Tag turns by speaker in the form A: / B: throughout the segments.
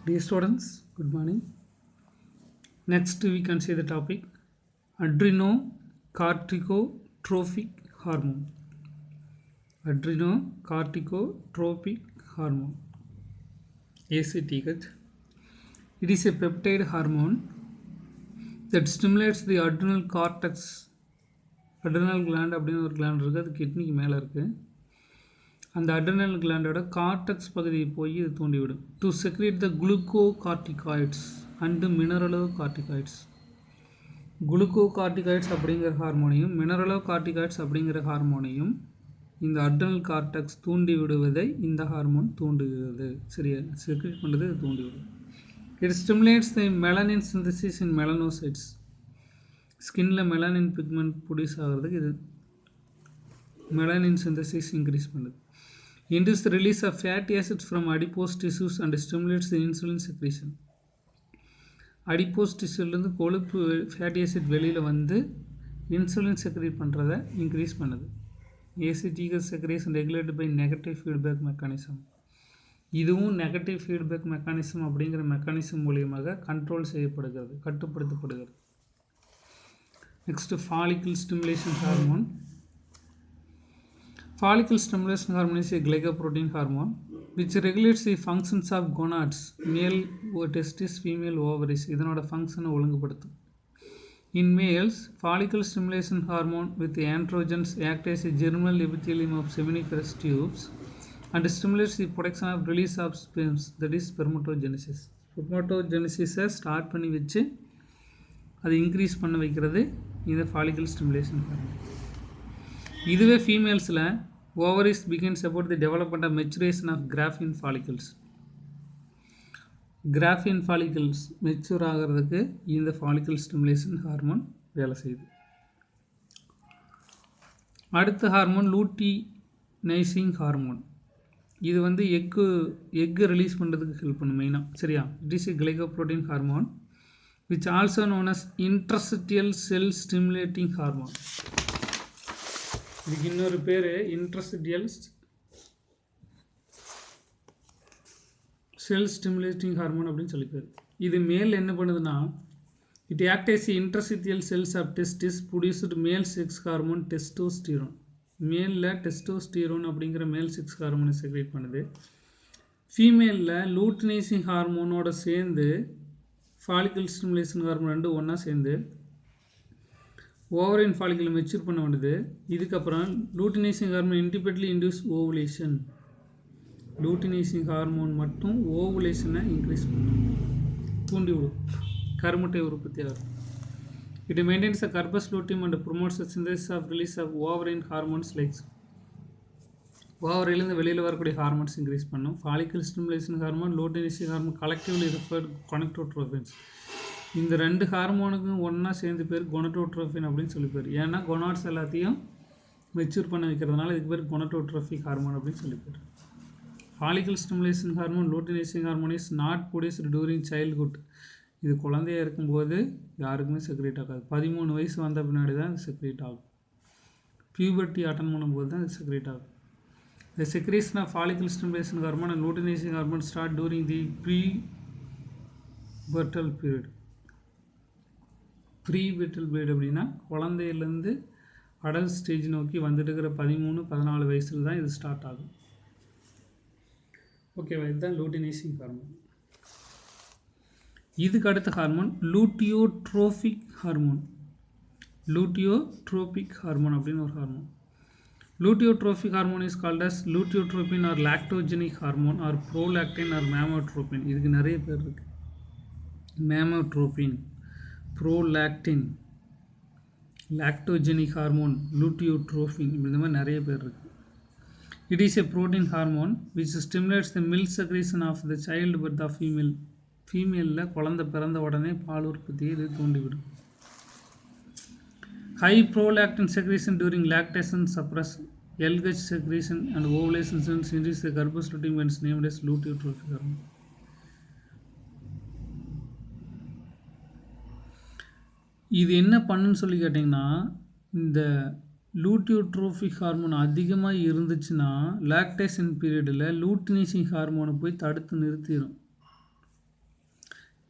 A: Dear students, good morning. Next, we can see the topic adrenocorticotropic hormone. Adrenocorticotropic hormone, ACTH. It is a peptide hormone that stimulates the adrenal cortex. Adrenal gland அப்படின்னு ஒரு gland இருக்குது, அது கிட்னிக்கு மேலே இருக்குது. அந்த adrenal கிளாண்டோட cortex பகுதியை போய் இது தூண்டிவிடும் to secrete the glucocorticoids and mineralocorticoids. Glucocorticoids அப்படிங்கிற ஹார்மோனையும் மினரலோகார்டிகாய்ட்ஸ் அப்படிங்கிற ஹார்மோனையும் இந்த அட்ரினல் கார்டெக்ஸ் தூண்டி விடுவதை இந்த ஹார்மோன் தூண்டுகிறது. சரியா, செக்ரேட் பண்ணுறது இது தூண்டிவிடும். It stimulates the melanin synthesis in melanocytes. ஸ்கின்ல மெலனின் பிக்மெண்ட் ப்ரொடியூஸ் ஆகிறதுக்கு இது மெலனின் சிந்தசிஸ் இன்க்ரீஸ் பண்ணுது. Induce the release of fatty acids from adipose tissues and stimulates the insulin secretion. adipose tissueலேருந்து கொழுப்பு ஃபேட்டி ஆசிட் வெளியில் வந்து இன்சுலின் செக்ரேட் பண்ணுறதை increase பண்ணுது. ACTH secretion regulated by negative feedback mechanism. இதுவும் நெகட்டிவ் ஃபீட்பேக் மெக்கானிசம் அப்படிங்கிற mechanism மூலியமாக control செய்யப்படுகிறது, கட்டுப்படுத்தப்படுகிறது. Next follicle stimulation hormone. Follicle stimulation hormone is a glycoprotein hormone which regulates the functions of gonads, male testis, female ovaries. இதனோட ஃபங்க்ஷனை ஒழுங்குபடுத்தும். In males, follicle stimulation hormone with the androgens act as a germinal epithelium of seminiferous tubes and stimulates the production of release of sperms, that is spermatogenesis. Spermatogenesis start பண்ணி வச்சு அதை increase பண்ண வைக்கிறது இந்த follicle stimulation hormone. இதுவே ஃபீமேல்ஸில் ovaries begins about the development of maturation of graphene follicles. graphene follicles mature ஆகிறதுக்கு இந்த follicle stimulation hormone வேலை செய்யுது. அடுத்த ஹார்மோன் லூட்டினைசிங் ஹார்மோன். இது வந்து எக்கு ரிலீஸ் பண்ணுறதுக்கு ஹெல்ப் பண்ணும் மெயினாக. சரியா, it is a glycoprotein hormone which also known as interstitial cell stimulating hormone. இதுக்கு இன்னொரு பேர் இன்ட்ரஸ்டியல் செல் ஸ்டிமுலேட்டிங் ஹார்மோன் அப்படின்னு சொல்லி பேர். இது மேல் என்ன பண்ணுதுன்னா, it act as interstitial cells of testis produced male sex hormone testosterone. மேலில் டெஸ்டோஸ்டிரோன் அப்படிங்கிற மேல் செக்ஸ் ஹார்மோனை செக்ரேட் பண்ணுது. ஃபீமேலில் லூட்டினைசிங் ஹார்மோனோட சேர்ந்து ஃபாலிக்கல் ஸ்டிமுலேஷன் ஹார்மோன் ரெண்டும் ஒன்றா சேர்ந்து ஓவரின் ஃபாலிக்கல் மெச்சூர் பண்ண வேண்டியது. இதுக்கப்புறம் luteinizing hormone independently induce ovulation. Luteinizing hormone மட்டும் ஓவுலேஷனை இன்க்ரீஸ் பண்ணும், தூண்டி விடும், கருமுட்டை உற்பத்தி ஆகும். It maintains a corpus luteum and promotes the synthesis of release of ovarian hormones likes. ஓவரிலேருந்து வெளியில் வரக்கூடிய ஹார்மோன்ஸ் இன்க்ரீஸ் பண்ணும். Follicle stimulation hormone, luteinizing hormone collectively referred gonadotropins. இந்த ரெண்டு ஹார்மோனுக்கும் ஒன்றா சேர்ந்து பேர் கொனட்டோட்ரோஃபின் அப்படின்னு சொல்லி பேர். ஏன்னா கொனாட்ஸ் எல்லாத்தையும் மெச்சூர் பண்ண வைக்கிறதுனால இதுக்கு பேர் கொனட்டோட்ரோஃபிக் ஹார்மோன் அப்படின்னு சொல்லி பேர். Follicle stimulation hormone, luteinizing hormone is not produced during childhood. இது குழந்தையாக இருக்கும்போது யாருக்குமே செக்ரேட் ஆகாது. 13 வயசு வந்த பின்னாடி தான் இது செக்ரேட் ஆகும். பியூபர்ட்டி அட்டன் பண்ணும்போது தான் இது செக்ரேட் ஆகும். The secretion of follicle stimulation hormone and luteinizing hormone start during the prepubertal period. Prepubertal period அப்படின்னா குழந்தையிலேருந்து அடல்ட் ஸ்டேஜ் நோக்கி வந்துட்டு இருக்கிற 13-14 வயசில் தான் இது ஸ்டார்ட் ஆகும். ஓகேவா, இதுதான் லூட்டினைசிங் ஹார்மோன். இதுக்கு அடுத்த hormone luteotropic hormone. Luteotropic hormone அப்படின்னு ஒரு hormone. Luteotropic hormone is called as luteotropin or lactogenic hormone or prolactin or mammotropin. இதுக்கு நிறைய பேர் இருக்குது. Mammotropin, prolactin, lactogenic hormone, luteotropin, இந்த மாதிரி நிறைய பேர் இருக்குது. It is a protein hormone which stimulates the milk secretion of the child birth of female. ஃபீமேலில் குழந்தை பிறந்த உடனே பால் உற்பத்தியை இது தூண்டிவிடும். High prolactin secretion during lactation suppress LH secretion and ovulation sense increase the corpus luteum and named as luteotropic hormone. இது என்ன பண்ணுன்னு சொல்லி கேட்டிங்கன்னா, இந்த லூட்டியோட்ரோபிக் ஹார்மோன் அதிகமாக இருந்துச்சுன்னா லாக்டேஷன் பீரியடில் லூட்டினைசிங் ஹார்மோனை போய் தடுத்து நிறுத்திடும்.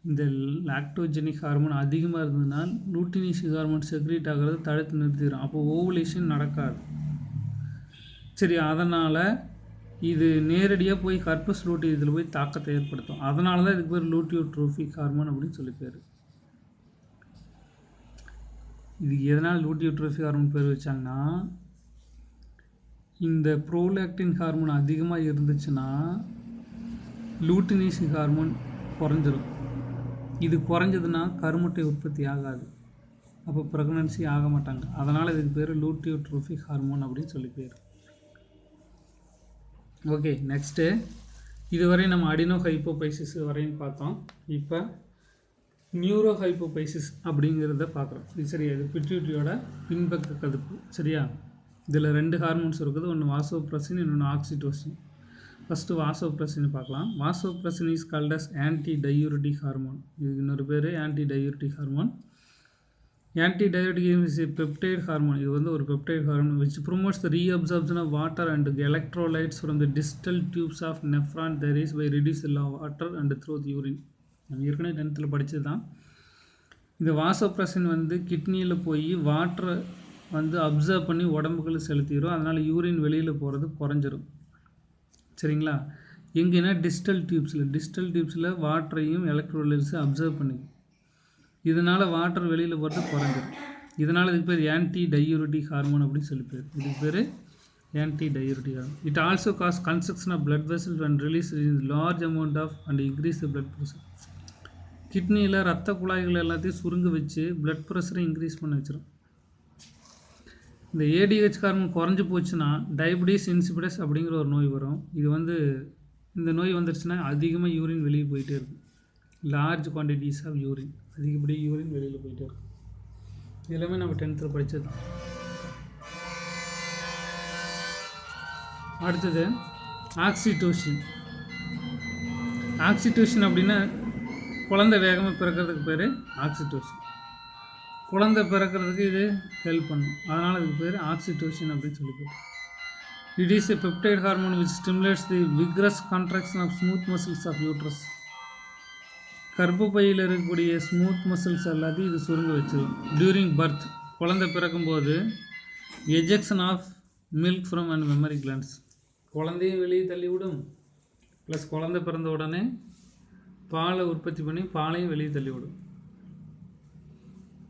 A: இந்த லாக்டோஜெனிக் ஹார்மோன் அதிகமாக இருந்ததுன்னா லூட்டினிக் ஹார்மோன் செக்ரீட் ஆகிறது தடுத்து நிறுத்திடும். அப்போ ஓவுலேஷன் நடக்காது. சரி, அதனால் இது நேரடியாக போய் கர்ப்பஸ் லூட்டி இதில் போய் தாக்கத்தை ஏற்படுத்தும். அதனால தான் இதுக்கு பேர் லூட்டியோட்ரோபிக் ஹார்மோன் அப்படின்னு சொல்லி பேர். இது எதனால் லூட்டியோட்ரோபிக் ஹார்மோன் பேர் வச்சாங்கன்னா, இந்த ப்ரோலாக்டின் ஹார்மோன் அதிகமாக இருந்துச்சுன்னா லூட்டினிக் ஹார்மோன் குறைஞ்சிரும். இது குறைஞ்சதுன்னா கருமுட்டை உற்பத்தி ஆகாது. அப்போ ப்ரெக்னன்சி ஆக மாட்டாங்க. அதனால் இதுக்கு பேர் லூட்டியோட்ரோபிக் ஹார்மோன் அப்படின்னு சொல்லி பேர். ஓகே, நெக்ஸ்ட்டு இதுவரை நம்ம அடினோ ஹைப்போபைசிஸ் வரையும் பார்த்தோம். இப்போ நியூரோ ஹைப்போபைசிஸ் அப்படிங்கிறத பார்க்குறோம். இது சரியா, இது பிட்யூட்டரியோட பின்பக்க கதுப்பு. சரியா, இதில் 2 ஹார்மோன்ஸ் இருக்குது. ஒன்று வாசோப்ரெசின், இன்னொன்று ஆக்சிடோசின். ஃபஸ்ட்டு வாசோப்ரெசின் பார்க்கலாம். Vasopressin is called as anti diuretic hormone. இதுக்கு இன்னொரு பேர் anti diuretic hormone. Anti diuretic is a peptide hormone. இது வந்து ஒரு peptide hormone which promotes the reabsorption of water and electrolytes from the distal tubes of nephron arteries by reducing water and through the urine. நம்ம ஏற்கனவே 10th படித்தது தான். இந்த vasopressin வந்து கிட்னியில் போய் வாட்டரை வந்து அப்சர்வ் பண்ணி உடம்புக்குள்ள செலுத்திடும். அதனால் யூரின் வெளியில் போகிறது குறைஞ்சிரும். சரிங்களா, எங்கேன்னா டிஸ்டல் டியூப்ஸில் வாட்டரையும் எலக்ட்ரோலைட்ஸையும் அப்சர்வ் பண்ணிக்கும். இதனால் வாட்டர் வெளியில் போகிறது குறைஞ்சிடும். இதனால் இதுக்கு பேர் ஆன்டி டயூரிட்டிக் ஹார்மோன் அப்படின்னு சொல்லி பேர். இதுக்கு பேர் anti diuretic hormone. It also cause construction of blood vessels and release large amount of and increase the blood pressure. கிட்னியில் ரத்த குழாய்கள் எல்லாத்தையும் சுருங்க வச்சு பிளட் ப்ரெஷரை இன்க்ரீஸ் பண்ண வச்சிடும். இந்த ஏடிஹெச் ஹார்மோன் குறைஞ்சி போச்சுன்னா டயபிட்டிஸ் இன்சிபிடஸ் அப்படிங்கிற ஒரு நோய் வரும். இது வந்து இந்த நோய் வந்துருச்சுன்னா அதிகமாக யூரின் வெளியே போயிட்டே இருக்கும். லார்ஜ் குவான்டிட்டிஸ் ஆஃப் யூரின், அதிகப்படி யூரின் வெளியில் போயிட்டே இருக்கும். எல்லாமே நம்ம 10th படித்தது தான். அடுத்தது ஆக்சிடோசின். ஆக்சிடோசின் அப்படின்னா குழந்தை வேகமாக பிறக்கிறதுக்கு பேர் ஆக்சிடோசின். குழந்தை பிறக்கிறதுக்கு இது ஹெல்ப் பண்ணும். அதனால் இதுக்கு பேர் ஆக்சிடோசின் அப்படின்னு சொல்லி பேர். It is a peptide hormone which stimulates the vigorous contraction of smooth muscles of uterus. கர்ப்பப்பையில் இருக்கக்கூடிய ஸ்மூத் மசில்ஸ் எல்லாத்தையும் இது சுருங்க வச்சிடும். டியூரிங் பர்த், குழந்தை பிறக்கும்போது ejection of milk from and mammary glands, குழந்தையும் வெளியே தள்ளிவிடும். ப்ளஸ் குழந்தை பிறந்த உடனே பாலை உற்பத்தி பண்ணி பாலையும் வெளியே தள்ளிவிடும்.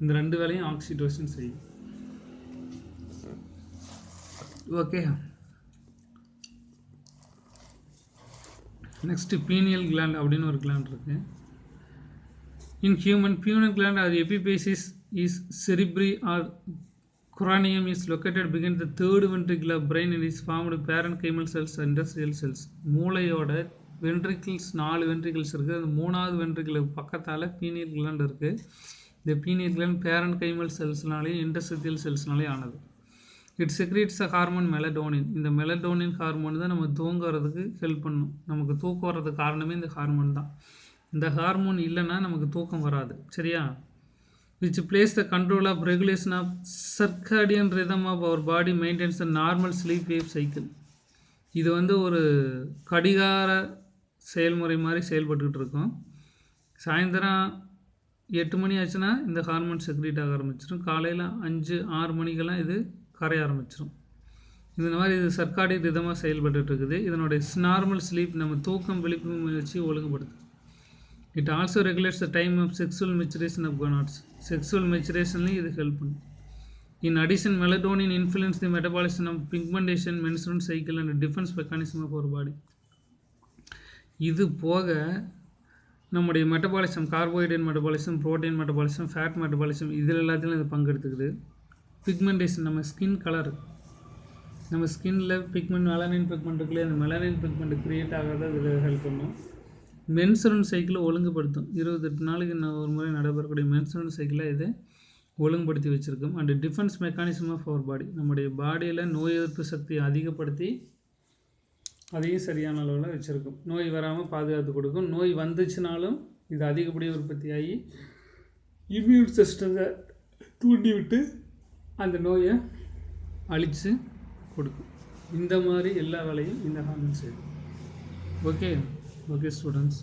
A: இந்த 2 வேலையும் ஆக்சிடோசின் செய்யும். ஓகே, நெக்ஸ்ட்டு பீனியல் கிளாண்ட் அப்படின்னு ஒரு கிளாண்ட் இருக்குது. In human, pineal gland or epiphysis is cerebri or cranium is located behind the third ventricle of brain and is formed parenchymal cells and industrial cells. மூளையோட ventricles 4 ventricles இருக்குது. அந்த 3வது ventricle பக்கத்தால் pineal gland இருக்குது. இந்த pineal gland parenchymal செல்ஸ்னாலேயும் industrial செல்ஸ்னாலேயும் ஆனது. It secretes a hormone melatonin. இந்த மெலடோனின் ஹார்மோன் தான் நம்ம தூங்குறதுக்கு ஹெல்ப் பண்ணும். நமக்கு தூக்கம் வர்றதுக்கு காரணமே இந்த ஹார்மோன் தான். இந்த ஹார்மோன் இல்லைன்னா நமக்கு தூக்கம் வராது. சரியா, which plays the control of regulation of circadian rhythm of our body, maintains the normal sleep wave cycle. இது வந்து ஒரு கடிகார செயல்முறை மாதிரி செயல்பட்டுக்கிட்டு இருக்கும். சாயந்தரம் 8 மணி ஆச்சுன்னா இந்த ஹார்மோன் செக்ரீட் ஆக ஆரம்பிச்சிடும். காலையில் 5-6 மணிக்கெல்லாம் இது கரைய ஆரம்பிச்சிடும். இந்த மாதிரி இது சர்க்காடியன் ரிதமாக செயல்பட்டு இருக்குது. இதனுடைய நார்மல் ஸ்லீப், நம்ம தூக்கம் விழிப்பு முயற்சி ஒழுங்குபடுது. It also regulates the time of sexual maturation of gonads. Sexual maturation இது ஹெல்ப் பண்ணும். In addition, melatonin influences the metabolism of pigmentation, menstrual cycle and defense mechanism of our body. இது போக நம்முடைய metabolism, carbohydrate metabolism, protein metabolism, fat metabolism, இதில் எல்லாத்துலையும் இது பங்கெடுத்துக்குது. Pigmentation, நம்ம ஸ்கின் கலர், நம்ம ஸ்கின்னில் பிக்மெண்ட், மெலனின் பிக்மெண்ட் இருக்குல்லையே, அந்த மெலனின் பிக்மெண்ட் க்ரியேட் ஆகிறத இதில் ஹெல்ப் பண்ணும். மென்சுரல் சைக்கிளை ஒழுங்குபடுத்தும். 28 நாளைக்கு ஒரு முறை நடைபெறக்கூடிய மென்சுரல் சைக்கிளை இதை ஒழுங்குபடுத்தி வச்சுருக்கோம். And defence mechanism of our body, நம்முடைய பாடியில் நோய் எதிர்ப்பு சக்தியை அதிகப்படுத்தி அதையும் சரியான அளவில் வச்சுருக்கும். நோய் வராமல் பாதுகாத்து கொடுக்கும். நோய் வந்துச்சுனாலும் இது அதிகப்படியாக உற்பத்தி ஆகி இம்யூன் சிஸ்டத்தை தூண்டி விட்டு அந்த நோயை அழித்து கொடுக்கும். இந்த மாதிரி எல்லா வேலையும் இந்த ஹார்மோன் செய்யும். Okay students.